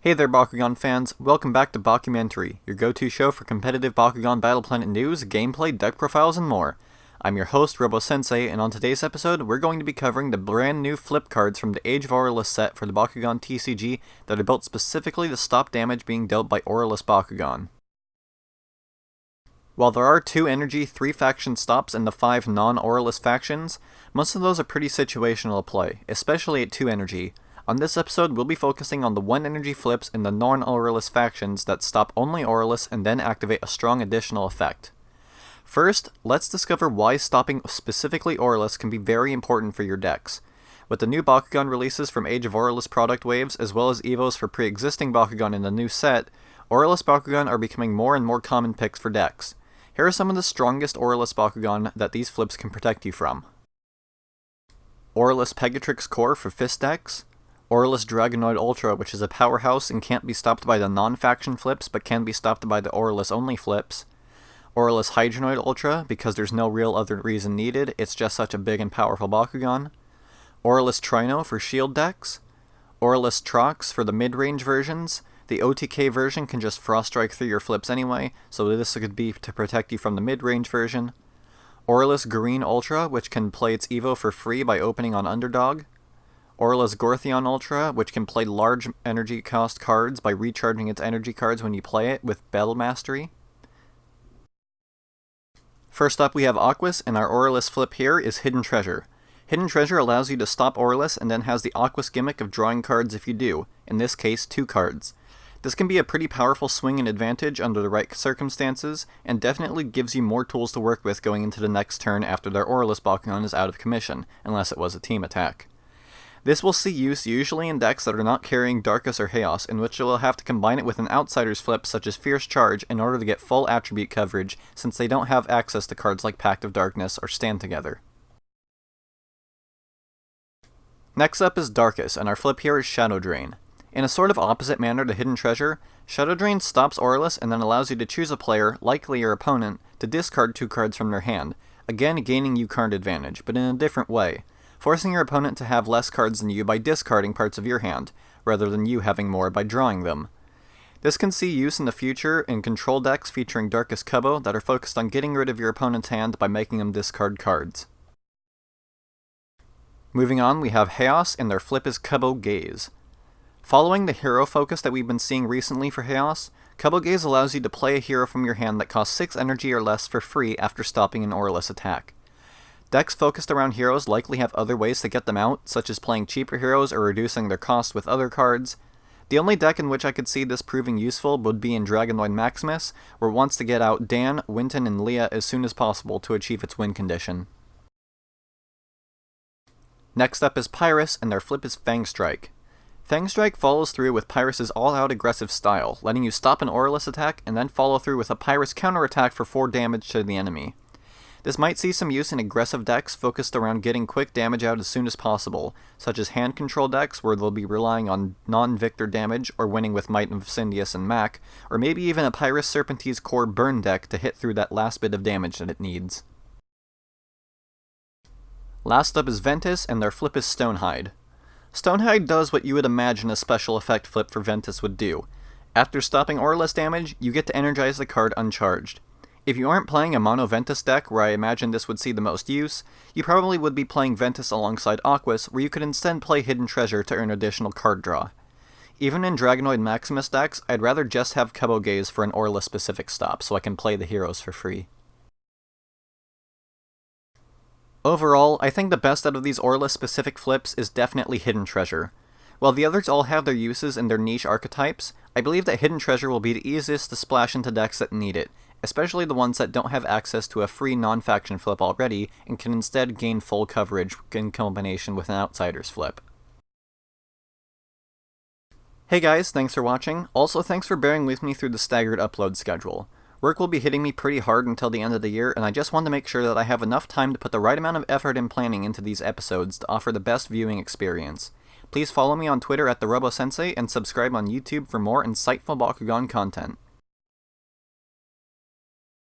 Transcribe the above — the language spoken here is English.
Hey there Bakugan fans, welcome back to Bakumentary, your go-to show for competitive Bakugan Battle Planet news, gameplay, deck profiles, and more. I'm your host, RoboSensei, and on today's episode, we're going to be covering the brand new flip cards from the Age of Aurelus set for the Bakugan TCG that are built specifically to stop damage being dealt by Aurelus Bakugan. While there are 2 energy, 3 faction stops in the 5 non-Aurelus factions, most of those are pretty situational to play, especially at 2 energy. On this episode, we'll be focusing on the 1 energy flips in the non-Aurelus factions that stop only Aurelus and then activate a strong additional effect. First, let's discover why stopping specifically Aurelus can be very important for your decks. With the new Bakugan releases from Age of Aurelus product waves, as well as evos for pre-existing Bakugan in the new set, Aurelus Bakugan are becoming more and more common picks for decks. Here are some of the strongest Aurelus Bakugan that these flips can protect you from. Aurelus Pegatrix Core for fist decks. Aurelus Dragonoid Ultra, which is a powerhouse and can't be stopped by the non-faction flips, but can be stopped by the Aurelus-only flips. Aurelus Hydronoid Ultra, because there's no real other reason needed, it's just such a big and powerful Bakugan. Aurelus Trino for shield decks. Aurelus Trox for the mid-range versions. The OTK version can just Frost Strike through your flips anyway, so this could be to protect you from the mid-range version. Aurelus Green Ultra, which can play its Evo for free by opening on Underdog. Aurelus Gortheon Ultra, which can play large energy cost cards by recharging its energy cards when you play it with Battle Mastery. First up we have Aquos, and our Aurelus flip here is Hidden Treasure. Hidden Treasure allows you to stop Aurelus and then has the Aquos gimmick of drawing cards if you do, in this case 2 cards. This can be a pretty powerful swing and advantage under the right circumstances, and definitely gives you more tools to work with going into the next turn after their Aurelus Bakugan is out of commission, unless it was a team attack. This will see use usually in decks that are not carrying Darkus or Haos, in which you will have to combine it with an outsider's flip such as Fierce Charge in order to get full attribute coverage, since they don't have access to cards like Pact of Darkness or Stand Together. Next up is Darkus, and our flip here is Shadow Drain. In a sort of opposite manner to Hidden Treasure, Shadow Drain stops Aurelus and then allows you to choose a player, likely your opponent, to discard 2 cards from their hand, again gaining you card advantage, but in a different way, forcing your opponent to have less cards than you by discarding parts of your hand, rather than you having more by drawing them. This can see use in the future in control decks featuring Darkus Cubbo that are focused on getting rid of your opponent's hand by making them discard cards. Moving on, we have Haos, and their flip is Cubbo Gaze. Following the hero focus that we've been seeing recently for Haos, Cubbo Gaze allows you to play a hero from your hand that costs 6 energy or less for free after stopping an Aurelus attack. Decks focused around heroes likely have other ways to get them out, such as playing cheaper heroes or reducing their cost with other cards. The only deck in which I could see this proving useful would be in Dragonoid Maximus, where it wants to get out Dan, Winton, and Leah as soon as possible to achieve its win condition. Next up is Pyrus, and their flip is Fang Strike. Fang Strike follows through with Pyrus' all-out aggressive style, letting you stop an Aurelus attack and then follow through with a Pyrus counterattack for 4 damage to the enemy. This might see some use in aggressive decks focused around getting quick damage out as soon as possible, such as hand control decks where they'll be relying on non-victor damage or winning with Might of Syndius and Mac, or maybe even a Pyrus Serpentine Core burn deck to hit through that last bit of damage that it needs. Last up is Ventus, and their flip is Stonehide. Stonehide does what you would imagine a special effect flip for Ventus would do. After stopping Aurelus damage, you get to energize the card uncharged. If you aren't playing a mono Ventus deck, where I imagine this would see the most use, you probably would be playing Ventus alongside Aquos, where you could instead play Hidden Treasure to earn additional card draw. Even in Dragonoid Maximus decks, I'd rather just have Cubbo Gaze for an Aurelus Specific stop, so I can play the heroes for free. Overall, I think the best out of these Aurelus Specific flips is definitely Hidden Treasure. While the others all have their uses in their niche archetypes, I believe that Hidden Treasure will be the easiest to splash into decks that need it, especially the ones that don't have access to a free non-faction flip already and can instead gain full coverage in combination with an outsider's flip. Hey guys, thanks for watching. Also, thanks for bearing with me through the staggered upload schedule. Work will be hitting me pretty hard until the end of the year, and I just want to make sure that I have enough time to put the right amount of effort and planning into these episodes to offer the best viewing experience. Please follow me on Twitter at the RoboSensei and subscribe on YouTube for more insightful Bakugan content.